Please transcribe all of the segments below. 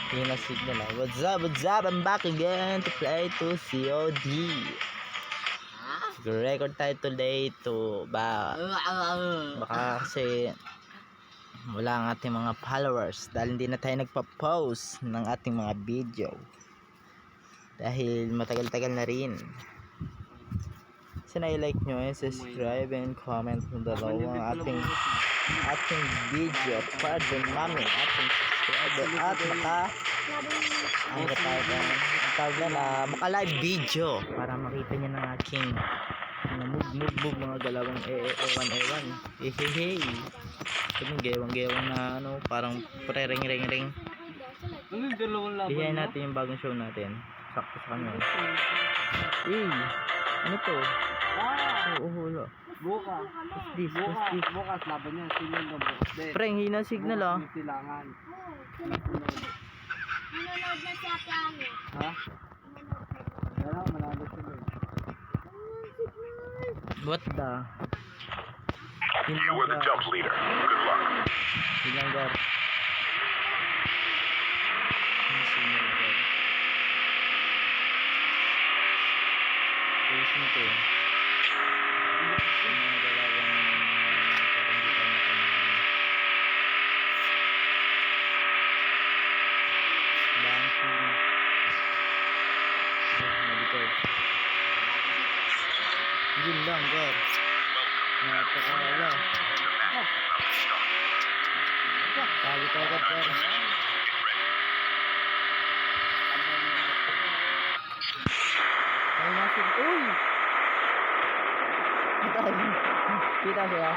Yun ang signal ah. What's up? What's up? I'm back again to play to COD. Record tayo today to baka kasi wala ang ating mga followers dahil hindi na tayo nagpa-post ng ating mga video dahil matagal-tagal na rin. Sana i-like nyo and subscribe and comment below ang ating video para dumami ating subscriber at maka-live video para makita nyo ng aking move mga galawang ewan hey yung gewang na ano parang pre-ring iyan natin yung bagong show natin sakto sa kanya ano to wala Bukas laban niya signal ng bukas din. Pre, hina signal ah. Silangan. Nanonood na si Ate Ani. Ha? Wala, malalo sila. What the? You were the jump leader. Good luck. Hilanggar. Listen to. Yun lang, God. Napakawala. Tali ka agad, God. Ay, nasib. Uy! Kita siya.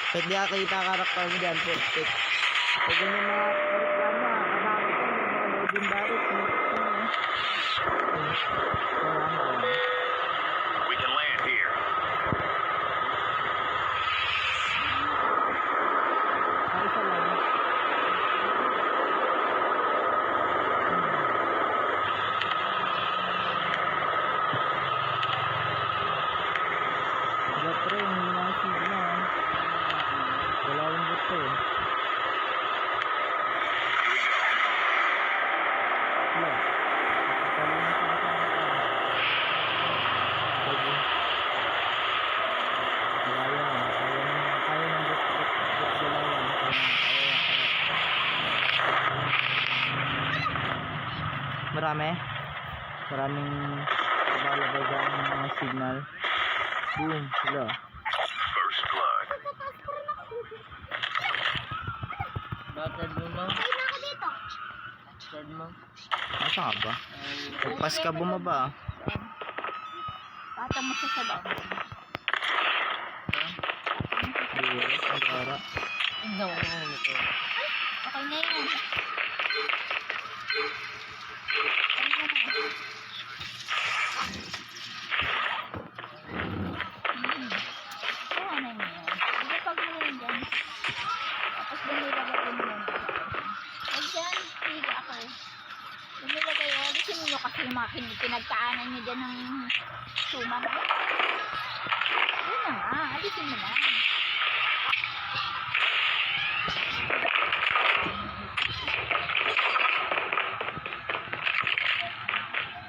Pag di nakakita karakter mo dyan, perfect. Pag ganyan mga reklamo, kasama ko yung mga legendary. We can land here. Ay, isa lang. Wala pre, hindi na signal. Wala akong buto. Wala. Maraming kabalabay dyan ng mga signal. Boom, sila. First blood. Batad mo ma? Ay, na ako dito. Batad mo? Asa ka ba? Pagpas ka bumaba. Bata mo siya sa loob. Buwas, agara. Tignan mo naman ito. Okay na yun. Kasi yung mga pinagkaanan nyo dyan ng suman. Yun na nga, alisin mo na.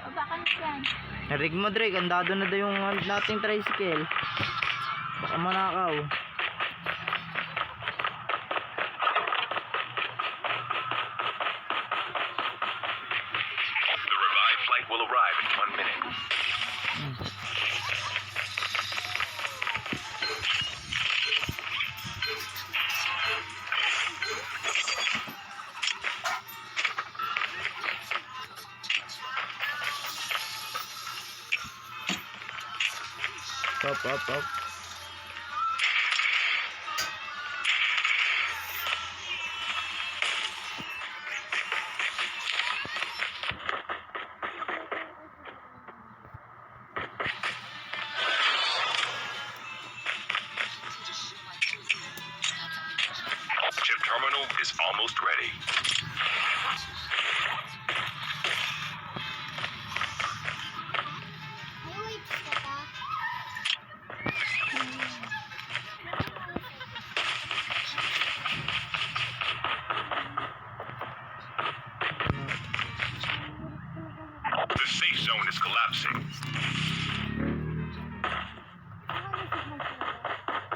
Baba ka na dyan. Narig mo, Drake. Andado na daw yung nating tricycle. Baka manakaw. Will arrive in 1 minute. Up. Chip terminal is almost ready. Ay, wait,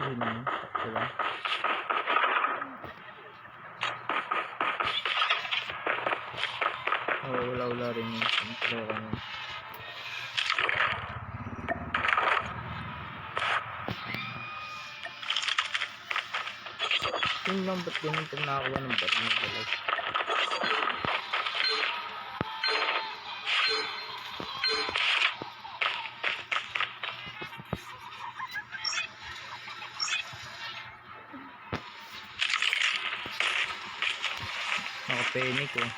Yun na. Diba? Wala rin yun. Siyempre ako yun. Yun lang, ba't ganun pag nakakuha ng baril ng balas? Nakapenik oh.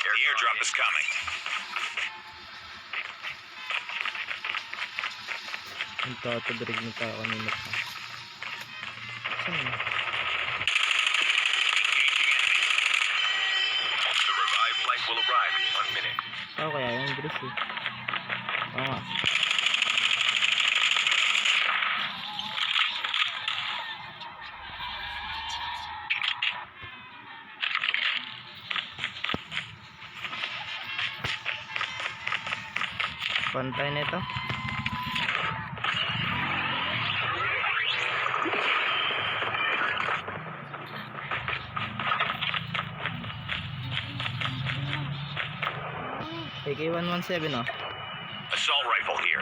The airdrop is coming. Ang tatadrig na tayo kanina pa. Saan? The revived flight will arrive in 1 minute. Ako kaya yung Gris eh. Oo nga. Pantay na ito. AK-117 oh. Assault rifle here.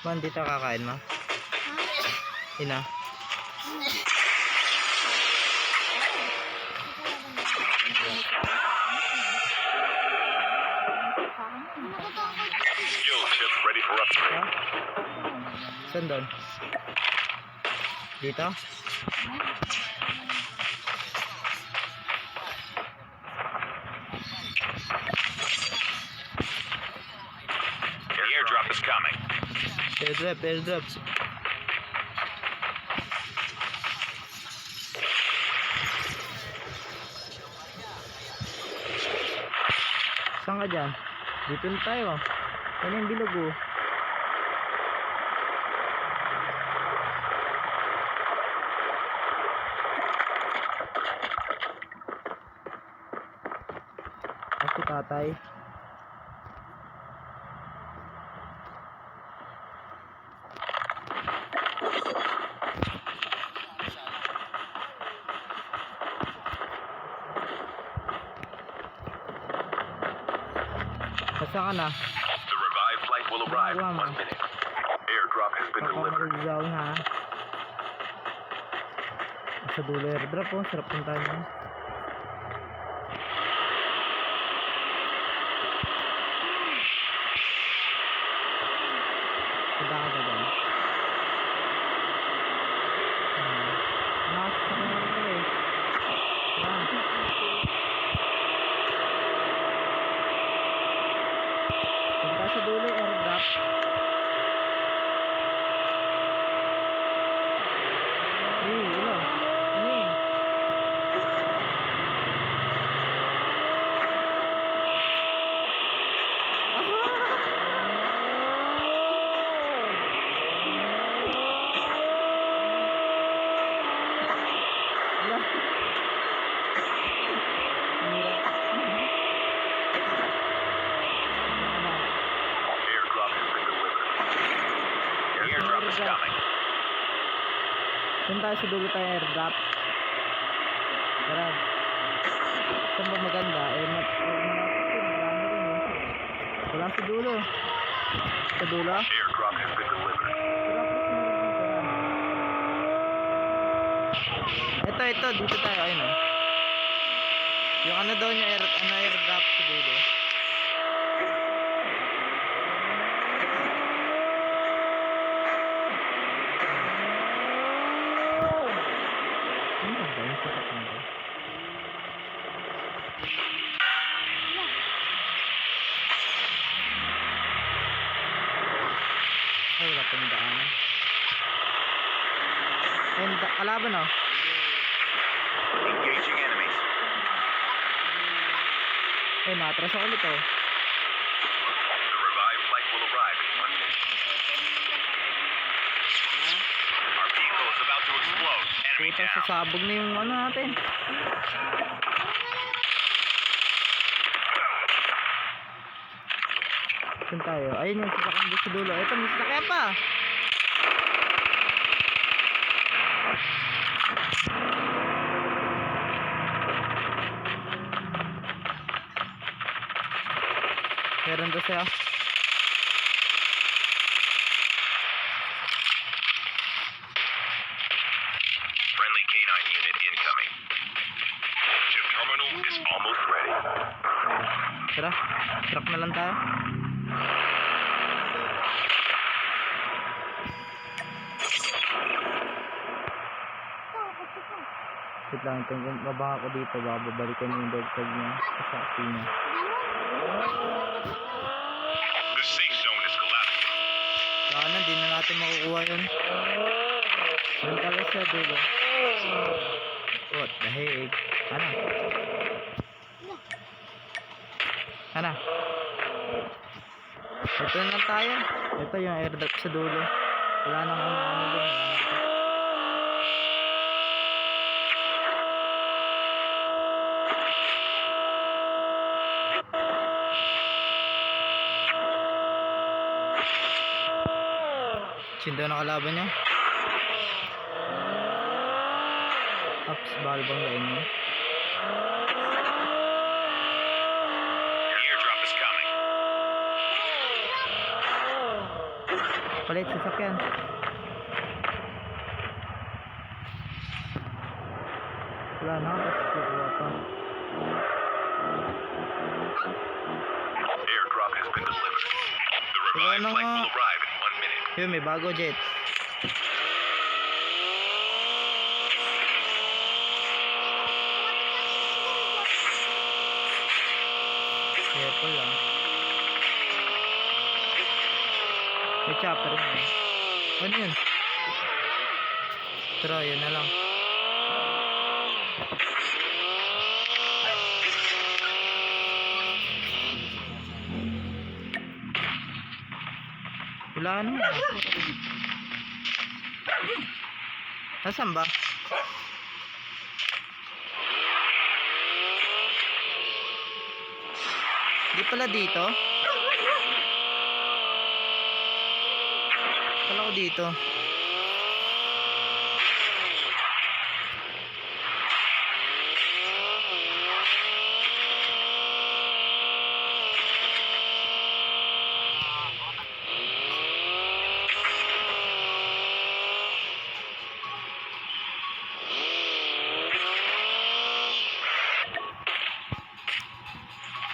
Man, dito kakain mo? Ina. Skill chip ready for upgrade. Saan doon? Dito? The airdrop is coming. Airdrop. Saan ka dyan? Dito na tayo. Ano yung bilog oh? Si tatay. Basta ka na. The revived flight will arrive in 1 minute. Airdrop has been delivered. Pagkakalizaw ha. Sa dulo airdrop oh. Sarap ng tayo. Kada ka ba dyan? Nakasasakay na ito eh. Yan. Punta sa dulo airdrop. Ulo. Ano yun? Airdrop has been delivered. The airdrop is coming. Punta sa dulo tayo airdrop. Tara. Saan ba maganda? Wala sa dulo. Sa dulo? Airdrop has been delivered. Ito, dito tayo. Ayun oh. Yung ano daw yung airdrop sa dulo. Yung sasakyan ko. Ay, wala pang daan. Ayun, kalaban oh. Engaging enemies. Ay, natras ako ulit oh. The revived flight will arrive in 1 minute. Our vehicle is about to explode. Enemy Puta, down. sasabog na yung ano natin. Saan tayo? Ayun yung sasakyan doon sa dulo. Ito, may sasakyan pa! Meron doon siya. Friendly canine unit incoming. Chip terminal is almost ready. Tara, truck na lang tayo. Wait lang, kung mabaka ko dito, baka babalikan yung dogtag niya sa akin niya. The safe zone is collapsing. Sana, di na natin makukuha yun. Yun talaga siya, dulo. What the heck? Ano? Ano? Ito na lang tayo. Ito yung airdrop sa dulo. Wala nang ano doon. Sinto na kalaban niya. Ups, bahal bang lain mo? Airdrop is coming. Palit sasakyan. Wala na, tapos kukuha pa. Airdrop has been delivered. The revived Wala na flight nga. will arrive in 1 minute. Yun, may bago jet. Careful lang. May chopper yun eh. Ano yun? Tara, yun na lang. Wala ano. Nasaan ba? Di pala dito. Pala ko dito.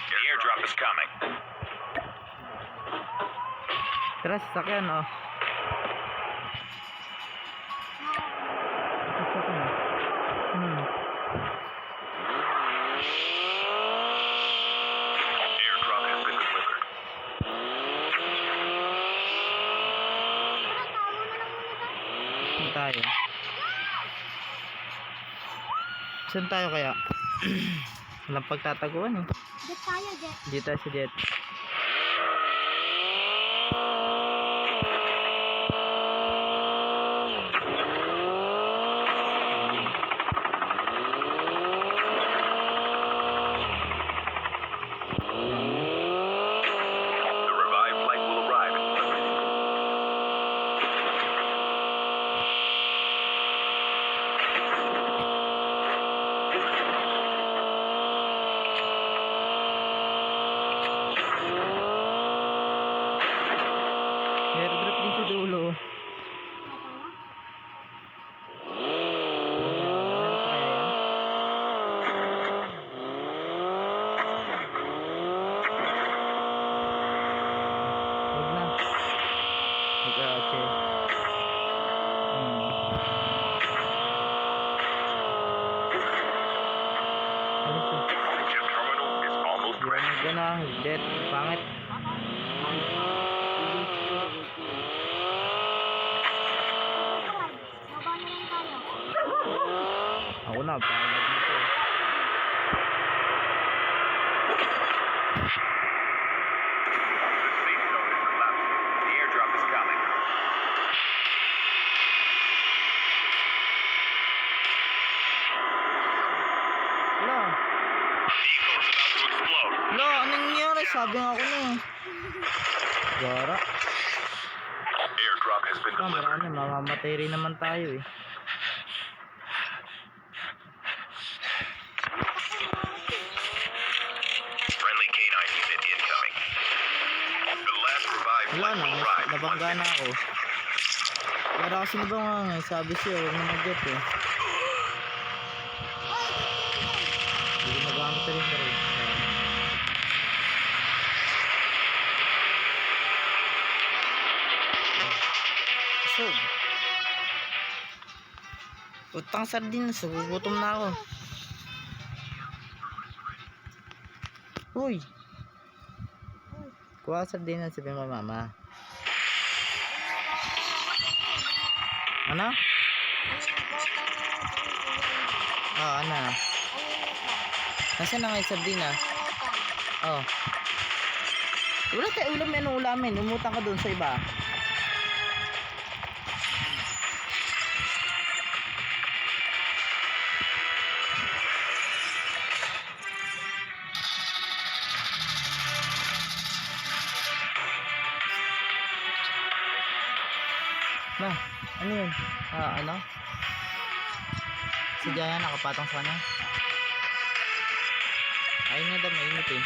The airdrop is coming. Tara, sasakyan oh. Sasakyan. Airdrop has been delivered. Saan tayo? Saan tayo kaya? Walang pagtataguan eh. Jet tayo, jet. Dito tayo sa jet. The revived flight will arrive in 1 minute. na. Det, pangit. Ako na, pangit nito. The safe zone is collapsing. The airdrop is coming. Wala. Vehicle is about to explode. Wala, anong nangyari? Sabi nga ako na eh. Gara. Airdrop has been delivered. Marami, mamamatay rin naman tayo eh. Friendly canine unit incoming. The last revived Wala flight na, will arrive in 1 nabangga na minute. ako. Para kasi nabangang eh, sabi siya, huwag na mag-get eh. Hindi ko nagamit rin na rin. So, utang sardinas, gugutom na ako. Uy! Kuha ka sardinas, sabi mo mama. Ano? Ano? Nasaan na nga yung sardinas? Oh. Wala tayo ulam, anong ulamin? Umutang ka dun sa iba. Ba, ano yun? Ano? Si Jaya nakapatong sa kanya. Ayun nga daw, mainit eh.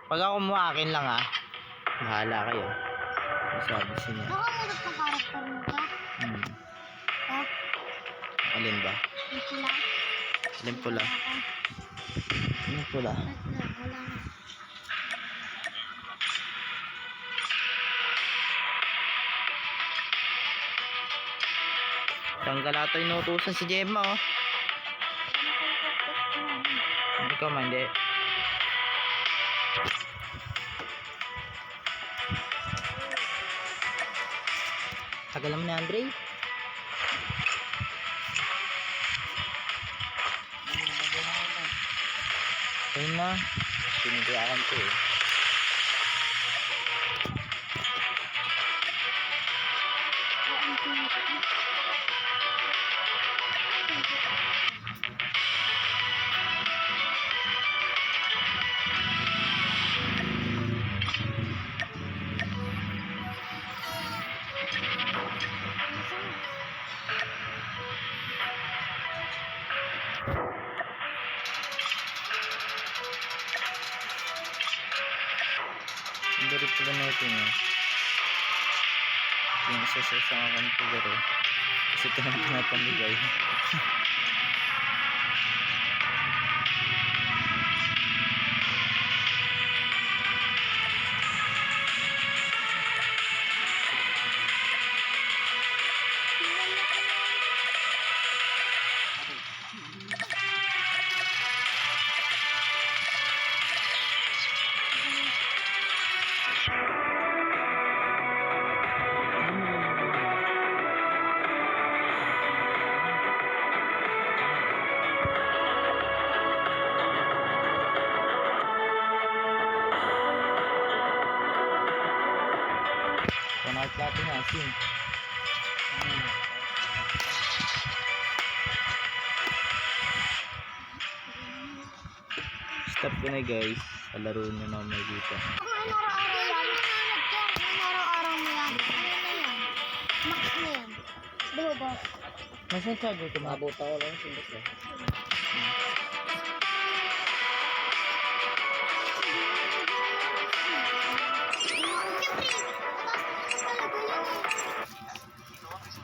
Pag ako mo, akin lang ah. Bahala kayo. Sabi siya niya. Nakamulat ng karakter mo ka? Ha? Alin ba? Yung pula? Alin pula? Alin pula? Wala na. Tanggalato inutusan si Gemma oh. Hindi ka man, hindi. Tagal naman ni Andre. Ayun na. Pinigayakan ko eh. Dari pala na ito niya. Yung isa sa isang akong pagaro. Kasi ito nang pinapamigay. Panahit natin na asin. Stop ko na guys. Palaro nyo na may dito. Kung ano araw-araw yan, ano araw-araw mo yan? Ano na yan? Max na yan. Diba boss? Nasaan charger ko? Mabot ako lang, sundot eh.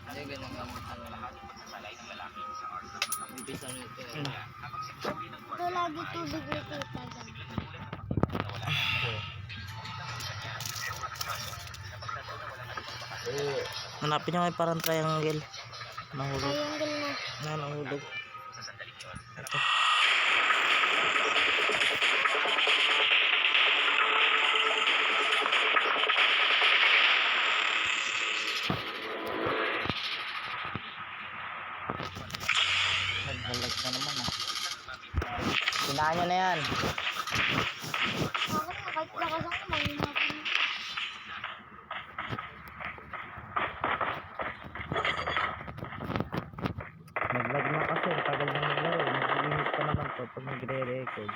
Hindi, ganyan ang umpisa nito eh. Ito lagi tubig na kita dyan. Hanapin nyo may parang triangle. Nahulog. Triangle na. Nahulog. Ito. Naghalag na naman ah. Sinahan nyo na yan. Bakit na kahit lakas ako mahina pa. Naglag na kasi. Tagal na naglaro. Nag-limit pa naman to pag nagre-record.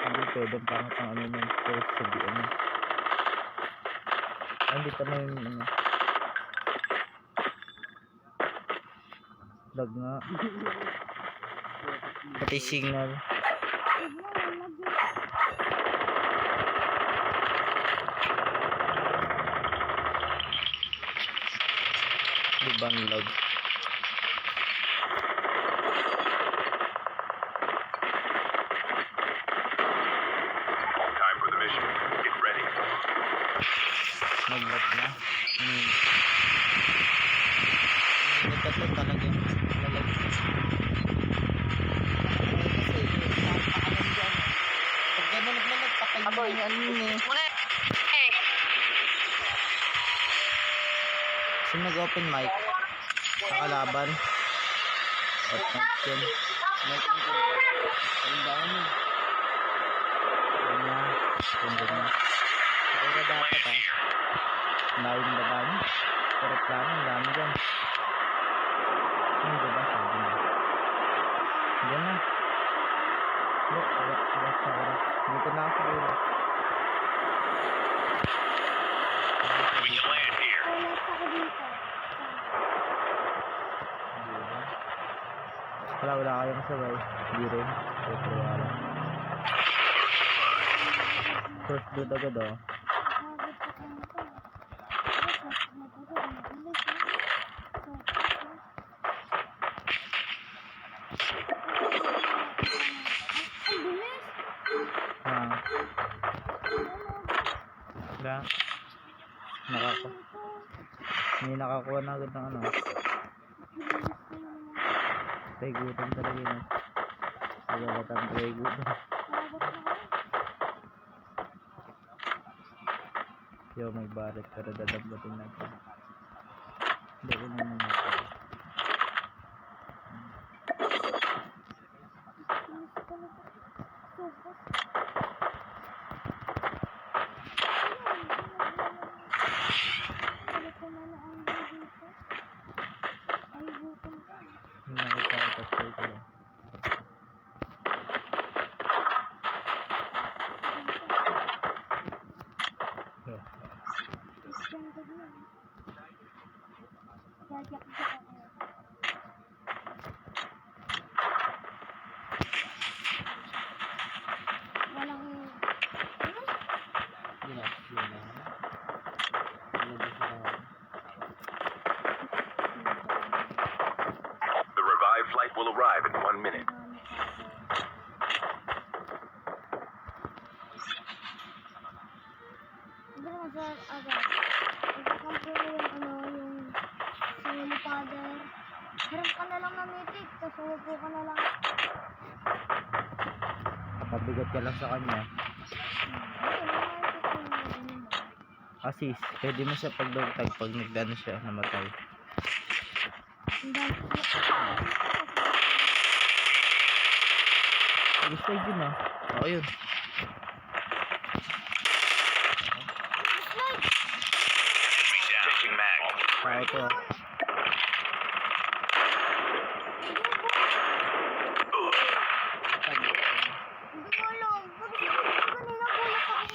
Hindi pwedeng pangat ang ano ng post sa DM. Hindi pa na yung ano. Lag nga. Pati signal. Di ba ang lag? Time for the mission. Get ready. Nag-lag na. Ito to talaga yung lalag. Pag gano'n naglalag, patay mo yan eh. Sino nag-open mic? Nakalaban? At mic yun. Mic yun ko. Ayun ba yun eh. Ayun na. Ayun na. Ayun na dapat ah. Ang daming baba niyo. Pero plano, ang dami dyan. Ayun diba? Sabi na. Diyan na. Hindi, alas sa oras. Dito na ako sa oras. We can land here. Wala kayong sabay. Hindi rin. Pero wala. First blood agad oh. Ah. Wala. Hindi nakakuha na agad ng ano. Paigutan talaga yun. Wala tayong paigutan. Yo, may barit pero dadambatin natin. Hindi ko naman natin. Nakita ko lang. The revived flight will arrive in 1 minute. Harap ka na lang na meeting, tapos umupo ka na lang. Pabigat ka lang sa kanya. Assist. Pwede mo siya pagdagtag pag nagdano siya, namatay. Gusto yun ah. Oo yun. Changing mag. Ito ah. Hindi ko alam. Kanina gulat ako.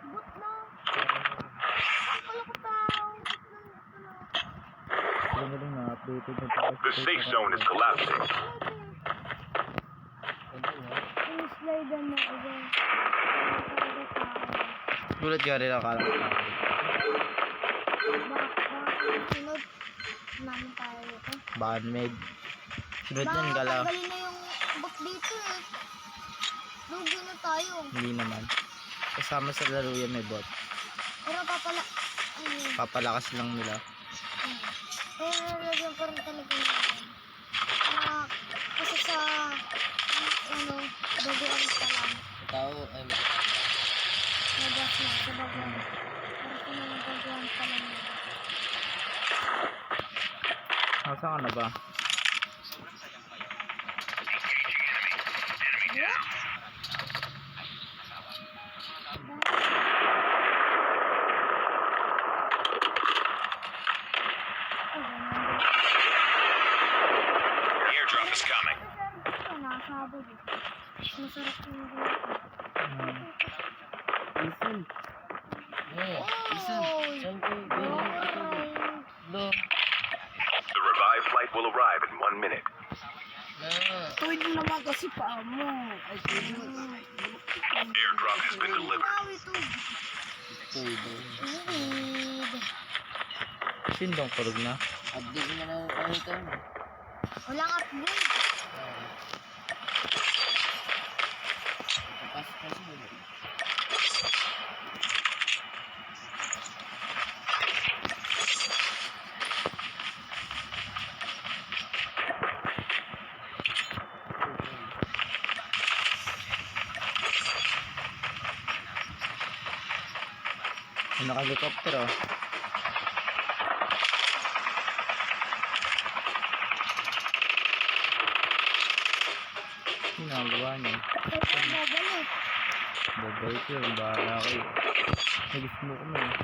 But na. Wala ko tao. Galing na updated na The safe zone is collapsing. Yung slide na ako. Gulat ka rin akala ko. Baka sunod namin tayo ito. Ban made. Sunod yan gala. Tanggalin na yung book dito eh. Lugi na tayo. Hindi naman. Kasama sa laro yan may bot. Pero papala... Ayun. Papalakas lang nila. Pero nalagyan pa rin talaga namin. Kasi sa... Ano, baguan pa lang. Tao, ay, Nagas na sa baguan. Pero kung naman baguan pa lang nila. Nasaan ka na ba? The airdrop is coming. Nakakabog eh. Masarap yung dito. Listen. Listen. Saan ko? Do. The revived flight will arrive in 1 minute. Tuwid mo naman kasi paa mo. Ay, tuwid mo. Airdrop has been delivered. Bawi to. Tuwid. Uwid. Sindong kurog na. Update mo na ano ito. Walang upgrade. Pasok mo. May naka-helicopter oh. Ginagawa niya. Ito babalik. Babay ko yun. Bahala kayo. Nag-smoke mo eh.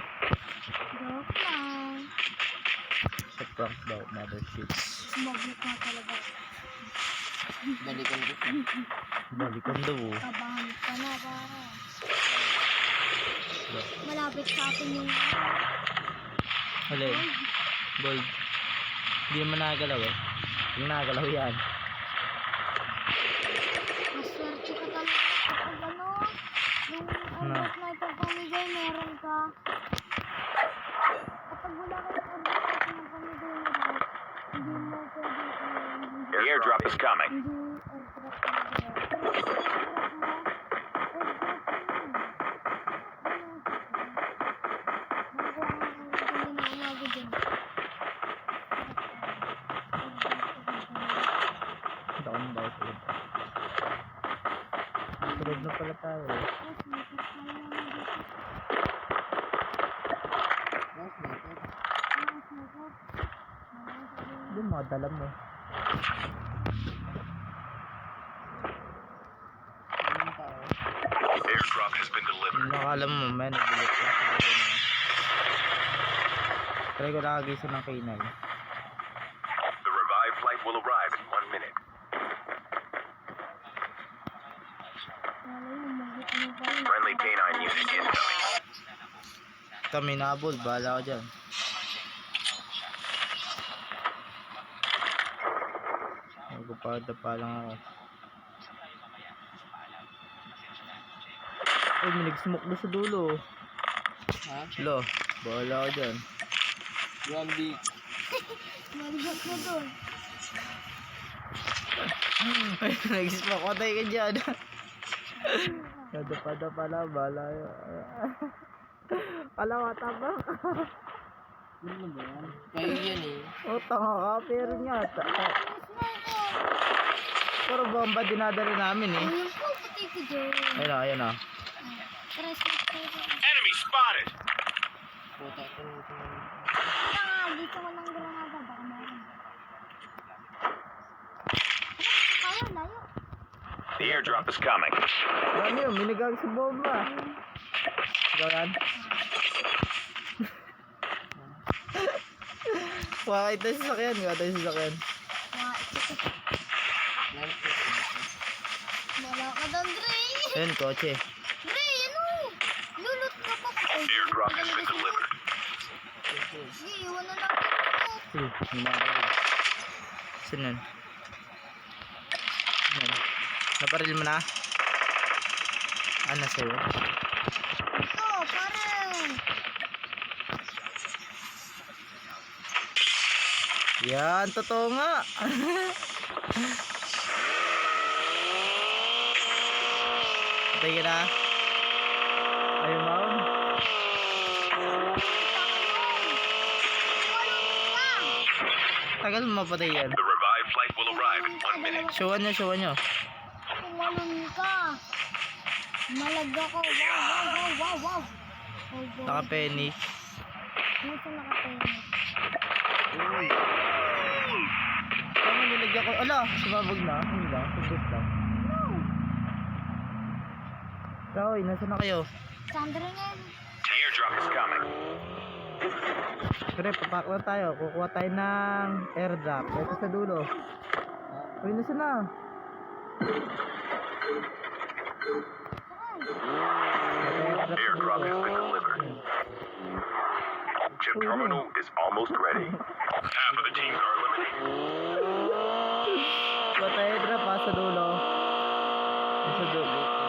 Joke lang. Sa prank daw. Mother shit. Sumablik na talaga. Balikan ko. Balikan daw oh. Kabahan ka na para. Malapit sa atin yung... Alin? Gold. Hindi naman nakagalaw eh. Yung nakagalaw yan. Maswerte ka talaga kapag ano, yung airdrop na ipagpamigay, meron ka. Kapag wala ka yung airdrop na pamigay mo daw, hindi mo pwede The airdrop is coming. hindi airdrop na gawin. Pero kung airdrop mo, airdrop mo yun. Ano ang hindi na umago dyan? Down daw sila. Sunod na pala tayo eh. Doon mga dala mo. Airdrop has been delivered. Nakakala mo mamaya nagulit ka. Try ko nakagisa ng K9. The revived flight will arrive in 1 minute. Friendly canine unit incoming. Kami nabol, bahala ka dyan. Magpapada pa lang ako. Ay, may nag-smoke na sa dulo. Ha? Lo, bahala ka dyan. Grumpy. Maligot na doon. Ay, nag-smoke. Patay ka dyan. Pada pala, bahala ka. Kala ka tabang. Ano ba yan? Kayo yan eh. O, tanga ka, pero nga. Puro bomba dinadala namin eh. Ayun po, patay ko dyan. Ayun o, ayun o. Tara, smoke tayo. Enemy spotted. Puta ko. Dito mo ng granada, baka meron. Tayo, layo. The airdrop is coming. Ano yun, minigag sa bomba. Ikaw yan? Wakay tayo sa sakyan, wakay tayo sa sakyan. Wala ka doon, Dre. Ayun, kotse. Dre, ano? Lulot ka pa. Airdrop has been delivered. Sige, iwan na natin ito. Minabaril. Saan yun? Yan. Naparil mo na? Ano sa'yo? Ito, parang. Yan, totoo nga. Patay ka na. Ayaw maon. Tagal mo mapatay yan. The revived flight will arrive in 1 minute. Showan nyo. Kumalun ka. Malag ako. Wow. Naka-penny. Gusto nakapengi. Tama nilagyan ko. Ala, sumabog na. Hindi lang, sugot lang. Kaoy, nasa na kayo? Sandra nga. Airdrop is coming. Pre, papak na tayo. Kukuha tayo ng airdrop. Ito sa dulo. Uy, nasa na? Airdrop has been delivered. Chip terminal is almost ready. Half of the teams are eliminated. Kuha tayo airdrop ha, sa dulo. Sa dulo.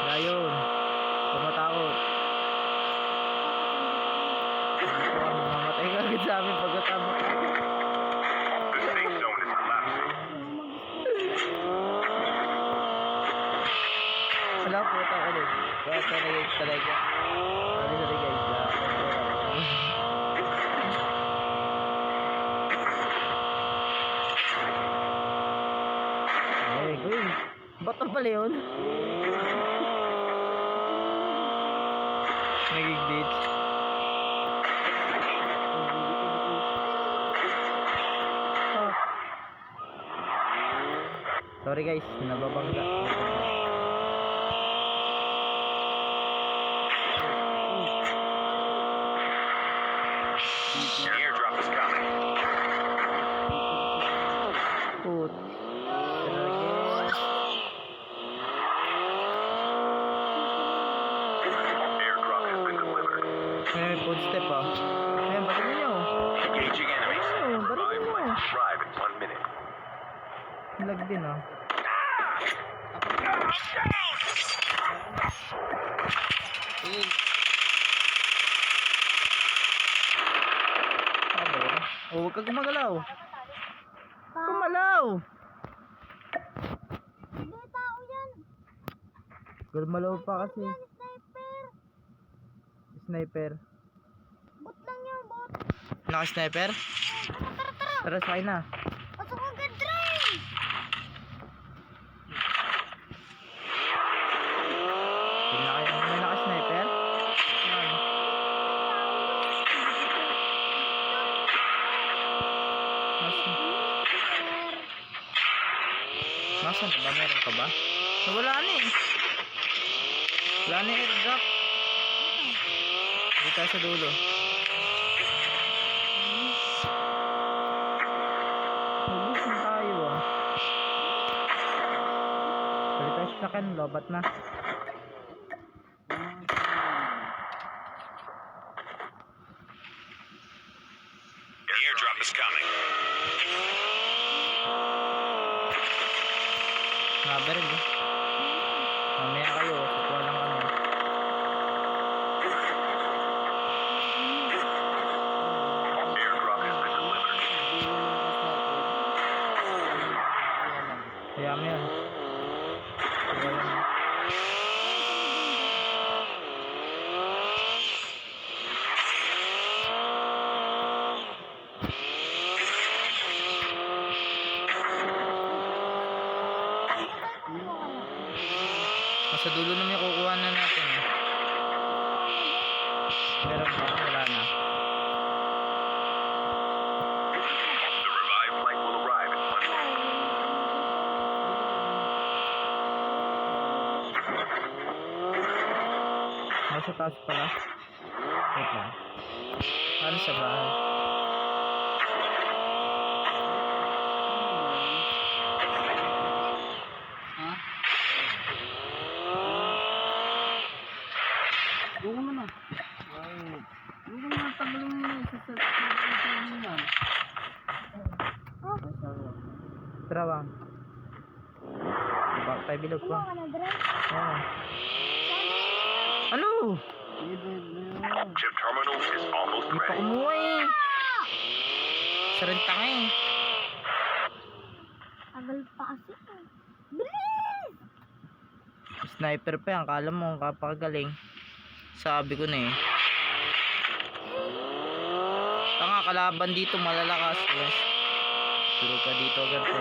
Gayon. Tumatakot. Mamatay ka agad sa amin pagkatama. The safe zone is collapsing. Wala po ito ulit. Kaya talaga. Sorry guys. Ay, guys. Bato pala yun. Nagig-glitch. Sorry guys, nababangga. Airdrop is coming. Put. Airdrop has been delivered. May footstep ah. Ayan, bakit nyo? Engaging enemies. Oh, The ba't revived mo? flight will arrive in 1 minute. Lag din ah. Oh, huwag ka gumagalaw. Gumalaw! Hindi tao yan. Gumalaw pa kasi. Sniper. Sniper. Bot lang yan, bot. Naka-sniper? Tara, sakay na. Pasok agad, Dre. May naka-sniper? Yan. Nasaan na ba? Meron ka ba? Wala na eh. Wala na airdrop. Dito tayo sa dulo. Mabusin tayo ah. Balik tayo sa akin. Lobat na. Airdrop is coming. Nabaril eh. Mamaya kayo. Kukuha lang kami. Airdrop has been delivered. Kaya mo yan. Kukuha lang. Sa dulo naman yung kukuha na natin eh. Meron ba? Wala na. The revived flight will arrive in 1 minute. Nasa taas pala. Wait lang. Ano sa bahay? Buko mo na. Buko mo na, tagalin mo na. Trawang. Tayo bilog pa. Ano, Dre? Oo. Ano? Chip terminal is almost Hindi pa ready. umuha eh. Sarentang eh. Tagal pa kasi. Bilis! Sniper pa yan. Kala mo kapagaling. Sabi ko na eh. Tanga, kalaban dito malalakas. Turo ka dito agad po.